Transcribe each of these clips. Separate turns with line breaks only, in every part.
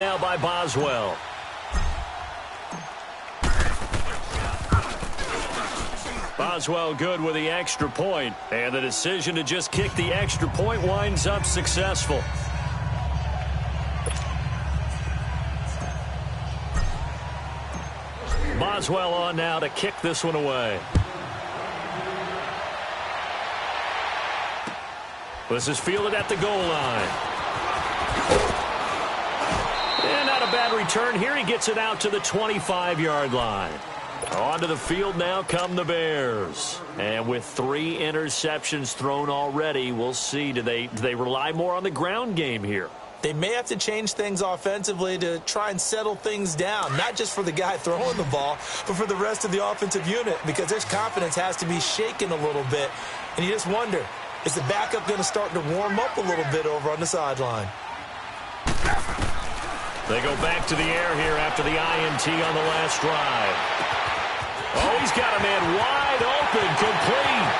Now by Boswell. Boswell good with the extra point, and the decision to just kick the extra point winds up successful. Boswell on now to kick this one away. This is fielded at the goal line. And not a bad return here. He gets it out to the 25-yard line. Onto the field now come the Bears. And with 3 interceptions thrown already, we'll see. Do they rely more on the ground game here?
They may have to change things offensively to try and settle things down, not just for the guy throwing the ball, but for the rest of the offensive unit, because their confidence has to be shaken a little bit. And you just wonder, is the backup going to start to warm up a little bit over on the sideline?
They go back to the air here after the INT on the last drive. Oh, he's got a man wide open, complete.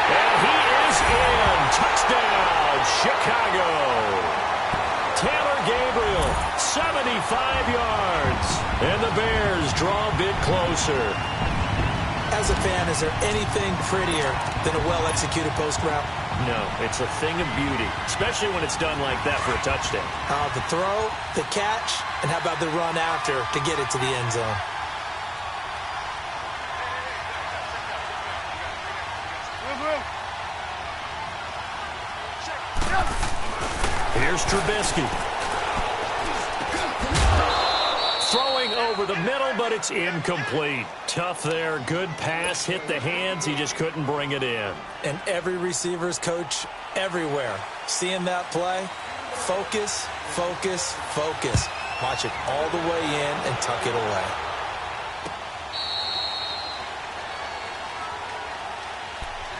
And he is in. Touchdown, Chicago. Taylor Gabriel, 75 yards. And the Bears draw a bit closer.
As a fan, is there anything prettier than a well-executed post route?
No, it's a thing of beauty, especially when it's done like that for a touchdown.
The throw, the catch, and how about the run after to get it to the end zone?
Here's Trubisky. Throwing over the middle, but it's incomplete. Tough there. Good pass. Hit the hands. He just couldn't bring it in.
And every receiver's coach everywhere. Seeing that play, focus, focus, focus. Watch it all the way in and tuck it away.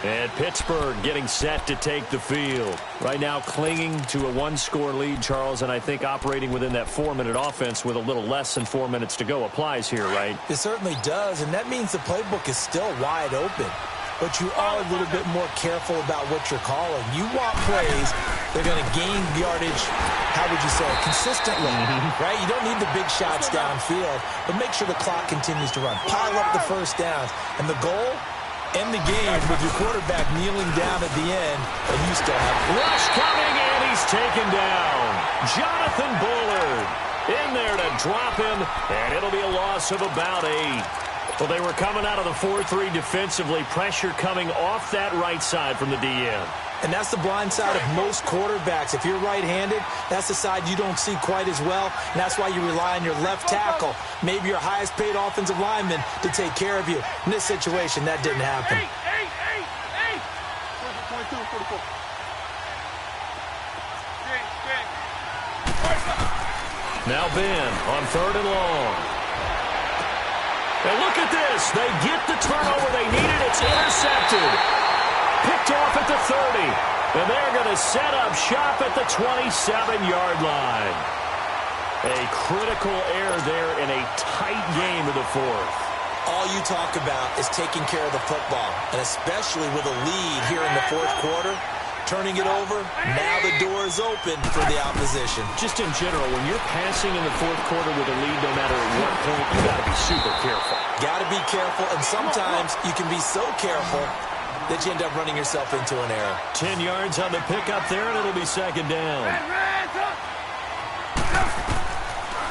And Pittsburgh getting set to take the field. Right now clinging to a 1-score lead, Charles, and I think operating within that 4-minute offense with a little less than 4 minutes to go applies here, right?
It certainly does, and that means the playbook is still wide open. But you are a little bit more careful about what you're calling. You want plays that are going to gain yardage, how would you say, consistently, right? You don't need the big shots downfield, but make sure the clock continues to run. Pile up the first downs, and the goal, end the game with your quarterback kneeling down at the end, and you still have
rush coming, and he's taken down. Jonathan Bullard in there to drop him, and it'll be a loss of about 8. Well, they were coming out of the 4-3 defensively. Pressure coming off that right side from the DN.
And that's the blind side of most quarterbacks. If you're right-handed, that's the side you don't see quite as well, and that's why you rely on your left tackle, maybe your highest-paid offensive lineman, to take care of you. In this situation, that didn't happen.
Now Ben on 3rd and long. And look at this. They get the turnover they needed. It's intercepted. Picked off at the 30. And they're going to set up shop at the 27-yard line. A critical error there in a tight game in the 4th.
All you talk about is taking care of the football, and especially with a lead here in the 4th quarter. Turning it over, now the door is open for the opposition.
Just in general, when you're passing in the 4th quarter with a lead, no matter at what point, you got to be super careful.
Got to be careful, and sometimes you can be so careful that you end up running yourself into an error.
10 yards on the pickup there, and it'll be 2nd down.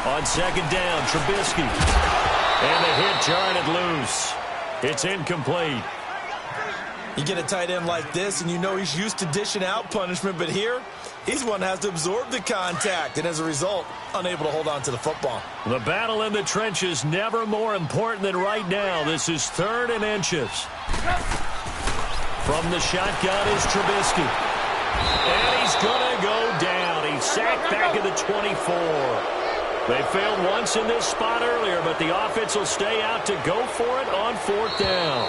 On 2nd down, Trubisky. And the hit jarred it loose. It's incomplete.
You get a tight end like this, and you know he's used to dishing out punishment, but here, he's one that has to absorb the contact, and as a result, unable to hold on to the football.
The battle in the trenches never more important than right now. This is 3rd and inches. From the shotgun is Trubisky. And he's going to go down. He's sacked back at the 24. They failed once in this spot earlier, but the offense will stay out to go for it on 4th down.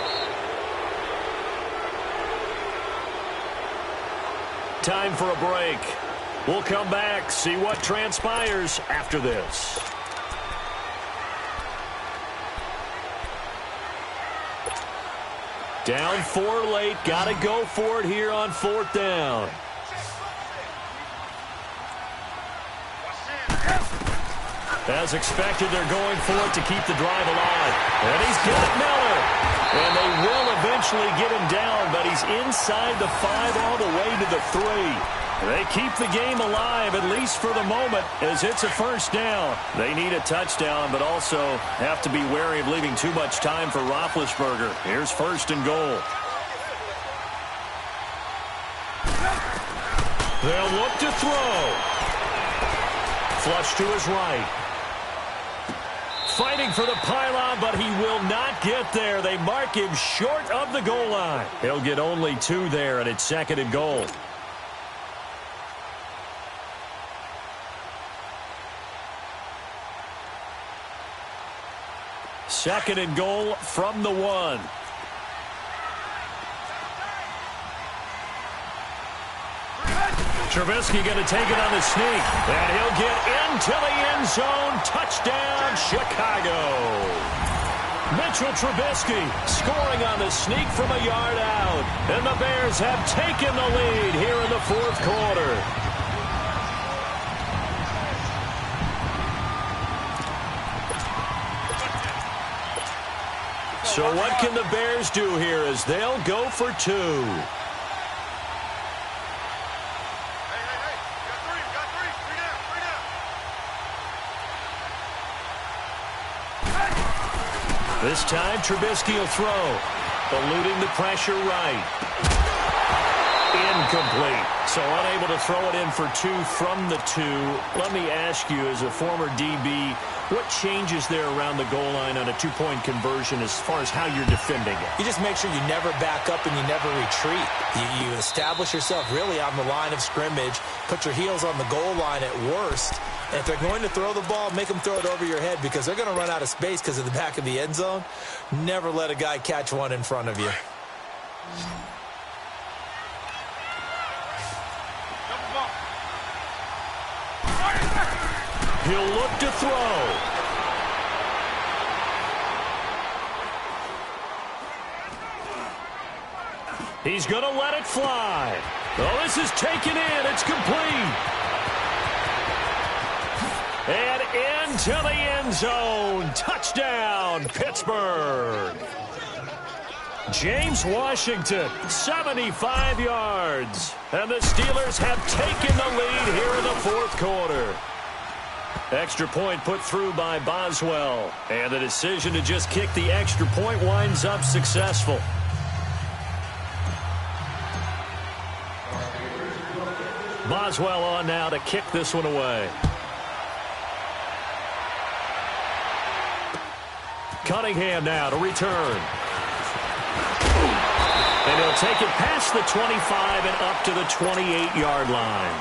Time for a break. We'll come back, see what transpires after this. Down 4 late. Got to go for it here on 4th down. As expected, they're going for it to keep the drive alive. And he's got Miller. And they will eventually get him down, but he's inside the 5 all the way to the 3. They keep the game alive, at least for the moment, as it's a first down. They need a touchdown, but also have to be wary of leaving too much time for Roethlisberger. Here's first and goal. They'll look to throw. Flush to his right. Fighting for the pylon, but he will not get there. They mark him short of the goal line. He'll get only 2 there, and it's second and goal. Second and goal from the 1. Trubisky going to take it on the sneak. And he'll get into the end zone. Touchdown, Chicago. Mitchell Trubisky scoring on the sneak from a yard out. And the Bears have taken the lead here in the fourth quarter. So what can the Bears do here as they'll go for 2? This time, Trubisky will throw. Eluding the pressure right. Incomplete. So unable to throw it in for 2 from the 2. Let me ask you, as a former DB, what changes there around the goal line on a 2-point conversion as far as how you're defending it?
You just make sure you never back up and you never retreat. You establish yourself really on the line of scrimmage, put your heels on the goal line at worst. And if they're going to throw the ball, make them throw it over your head because they're going to run out of space because of the back of the end zone. Never let a guy catch one in front of you.
He'll look to throw. He's going to let it fly. Oh, this is taken in. It's complete. And into the end zone. Touchdown, Pittsburgh. James Washington, 75 yards. And the Steelers have taken the lead here in the fourth quarter. Extra point put through by Boswell. And the decision to just kick the extra point winds up successful. Boswell on now to kick this one away. Cunningham now to return. And he'll take it past the 25 and up to the 28-yard line.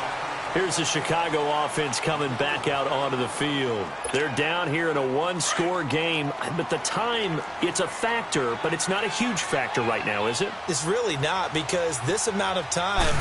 Here's the Chicago offense coming back out onto the field. They're down here in a one-score game. But the time, it's a factor, but it's not a huge factor right now, is it?
It's really not, because this amount of time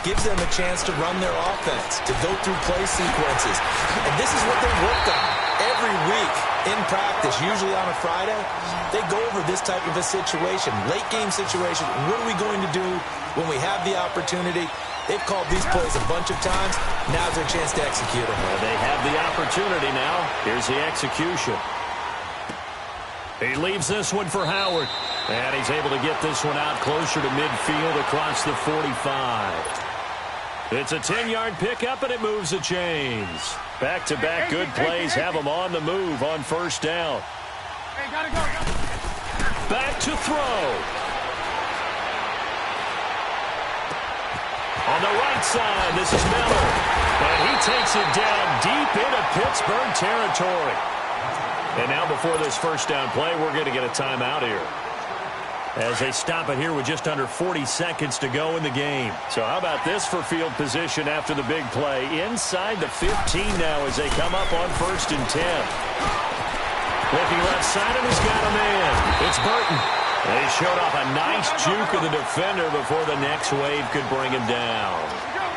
gives them a chance to run their offense, to go through play sequences. And this is what they work on every week in practice, usually on a Friday. They go over this type of a situation, late-game situation. What are we going to do when we have the opportunity? They've called these plays a bunch of times. Now's their chance to execute them.
Well, they have the opportunity now. Here's the execution. He leaves this one for Howard. And he's able to get this one out closer to midfield across the 45. It's a 10-yard pickup, and it moves the chains. Back-to-back good plays have them on the move on first down. Back to throw. On the right side, this is Miller. And he takes it down deep into Pittsburgh territory. And now before this first down play, we're going to get a timeout here, as they stop it here with just under 40 seconds to go in the game. So how about this for field position after the big play? Inside the 15 now as they come up on 1st and 10. Looking left side, and he's got a man. It's Burton. They showed off a nice juke of the defender before the next wave could bring him down.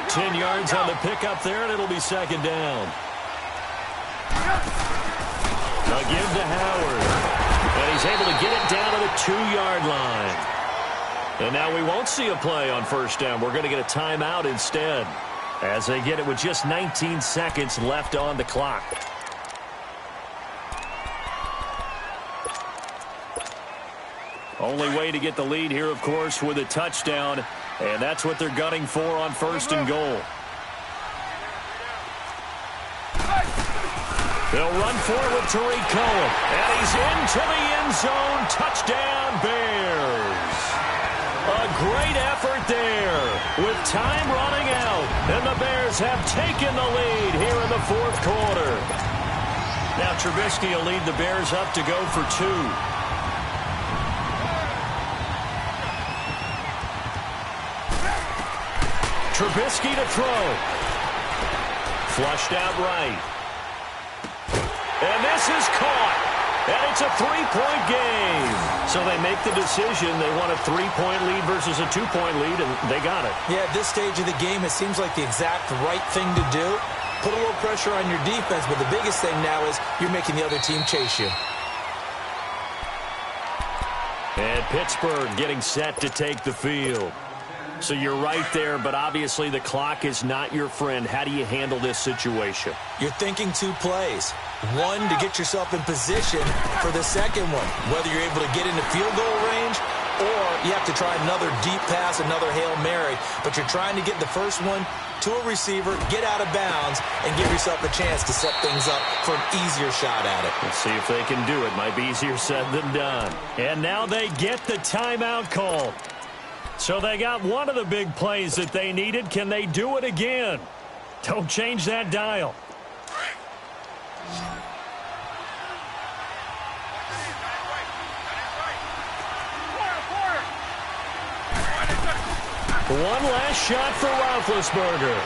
10 yards on the pickup there, and it'll be second down. A give to Howard. And he's able to get it down to the 2-yard line. And now we won't see a play on first down. We're going to get a timeout instead, as they get it with just 19 seconds left on the clock. Only way to get the lead here, of course, with a touchdown, and that's what they're gunning for on 1st and goal. They'll run forward to Tariq Cohen, and he's into the end zone. Touchdown, Bears. A great effort there with time running out, and the Bears have taken the lead here in the 4th quarter. Now Trubisky will lead the Bears up to go for 2. Trubisky to throw. Flushed out right. And this is caught. And it's a 3-point game. So they make the decision. They want a 3-point lead versus a 2-point lead, and they got it.
Yeah, at this stage of the game, it seems like the exact right thing to do. Put a little pressure on your defense, but the biggest thing now is you're making the other team chase you.
And Pittsburgh getting set to take the field. So you're right there, but obviously the clock is not your friend. How do you handle this situation?
You're thinking 2 plays. One, to get yourself in position for the second one, whether you're able to get into field goal range or you have to try another deep pass, another Hail Mary. But you're trying to get the first one to a receiver, get out of bounds, and give yourself a chance to set things up for an easier shot at it.
Let's see if they can do it. Might be easier said than done. And now they get the timeout call. So they got one of the big plays that they needed. Can they do it again? Don't change that dial. One last shot for Roethlisberger.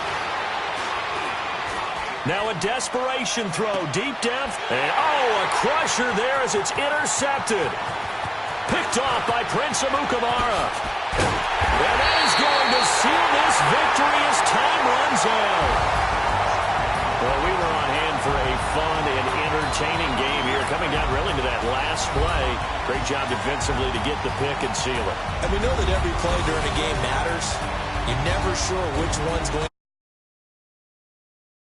Now a desperation throw deep down. And a crusher there as it's intercepted. Picked off by Prince Amukamara. And that is going to seal this victory as time runs out. Well, we were on hand for a fun and entertaining game here, coming down really to that last play. Great job defensively to get the pick and seal it.
And we know that every play during a game matters. You're never sure which one's going